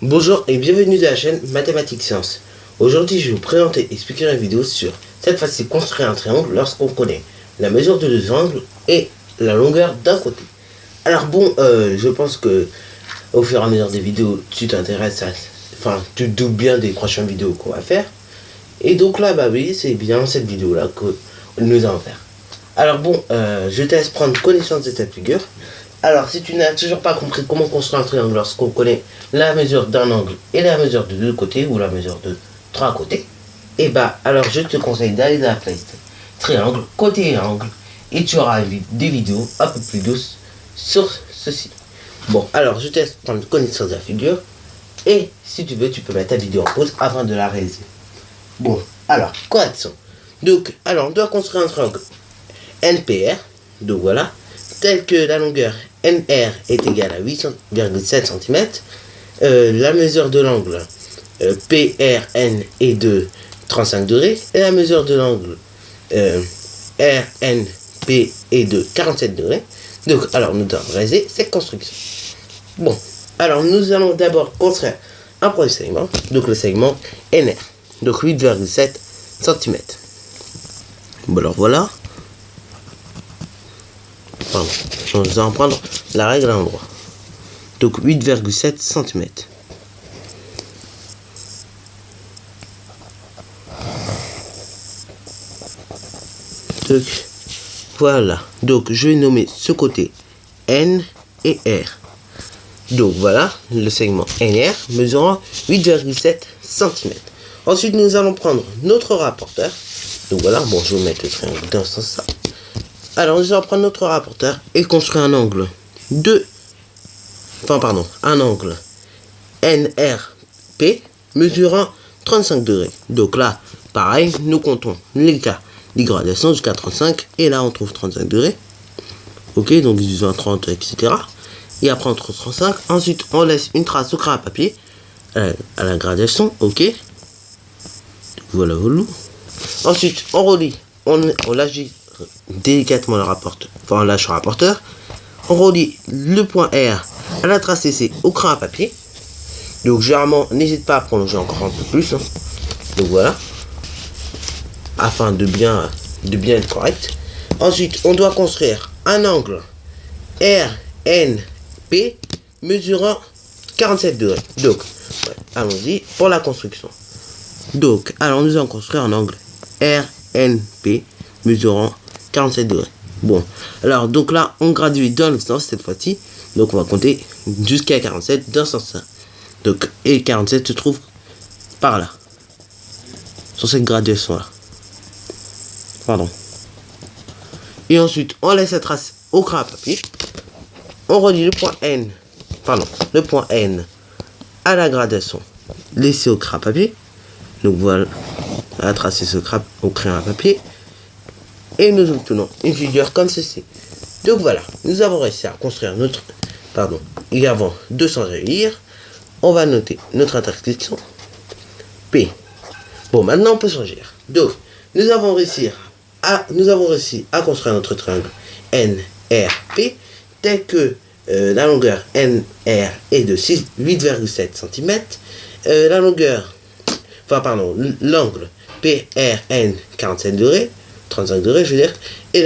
Bonjour et bienvenue à la chaîne Mathématiques Sciences. Aujourd'hui, je vais vous présenter et expliquer une vidéo sur cette fois-ci construire un triangle lorsqu'on connaît la mesure de deux angles et la longueur d'un côté. Alors bon, je pense que au fur et à mesure des vidéos, tu t'intéresses à... Enfin, tu te doutes bien des prochaines vidéos qu'on va faire. Et donc là, bah oui, c'est bien cette vidéo-là que nous allons faire. Alors bon, je te laisse prendre connaissance de cette figure. Alors, si tu n'as toujours pas compris comment construire un triangle lorsqu'on connaît la mesure d'un angle et la mesure de deux côtés, ou la mesure de trois côtés, et bah, alors je te conseille d'aller dans la playlist triangle, côté et angle, et tu auras des vidéos un peu plus douces sur ceci. Bon, alors je te laisse prendre connaissance de la figure, et si tu veux, tu peux mettre ta vidéo en pause avant de la réaliser. Bon, alors, correction. Donc, alors, on doit construire un triangle NPR, donc voilà, tel que la longueur NR est égale à 8,7 cm, la mesure de l'angle PRN est de 35 degrés, et la mesure de l'angle RNP est de 47 degrés. Donc, alors, nous devons réaliser cette construction. Bon, alors, nous allons d'abord construire un premier segment, donc le segment NR, donc 8,7 cm. Bon, alors voilà. Pardon, nous allons prendre la règle à l'endroit. Donc 8,7 cm. Donc voilà. Donc je vais nommer ce côté N et R. Donc voilà le segment NR mesurant 8,7 cm. Ensuite nous allons prendre notre rapporteur. Donc voilà, bon je vais mettre le triangle dans ce sens-là. Alors nous allons prendre notre rapporteur et construire un angle un angle NRP mesurant 35 degrés. Donc là, pareil, nous comptons les cas des gradations jusqu'à 35 et là on trouve 35 degrés. Ok, donc 18, 30, etc. Et après on trouve 35. Ensuite on laisse une trace au crayon à papier à la gradation. Ok, voilà. Ensuite on relie, on lâche délicatement le rapporteur, enfin on lâche le rapporteur, on relie le point R à la trace CC au crayon à papier. Donc généralement n'hésite pas à prolonger encore un peu plus, hein. Donc voilà, afin de bien être correct. Ensuite on doit construire un angle RNP mesurant 47 degrés. Donc ouais, allons-y pour la construction. Donc alors nous allons construire un angle RNP mesurant 47 degrés. Bon, alors donc là on gradue dans le sens cette fois-ci. Donc on va compter jusqu'à 47 dans ce sens-là. Donc et 47 se trouve par là, sur cette graduation là. Pardon. Et ensuite on laisse la trace au crayon à papier. On relie le point N, le point N à la gradation laissée au crayon à papier. Donc voilà, on a tracé ce crayon au crayon à papier. Et nous obtenons une figure comme ceci. Donc voilà, nous avons réussi à construire notre... et avant de s'en réunir, on va noter notre intersection P. Bon, maintenant on peut changer. Donc, nous avons réussi à construire notre triangle NRP tel que la longueur NR est de 8,7 cm, la longueur, l'angle PRN 47 degrés, 35 degrés je veux dire, et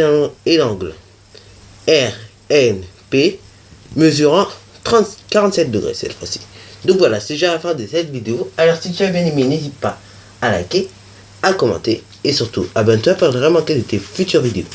l'angle RNP mesurant 47 degrés cette fois-ci. Donc voilà, c'est déjà la fin de cette vidéo. Alors si tu as bien aimé, n'hésite pas à liker, à commenter et surtout abonne-toi pour ne rien manquer de tes futures vidéos.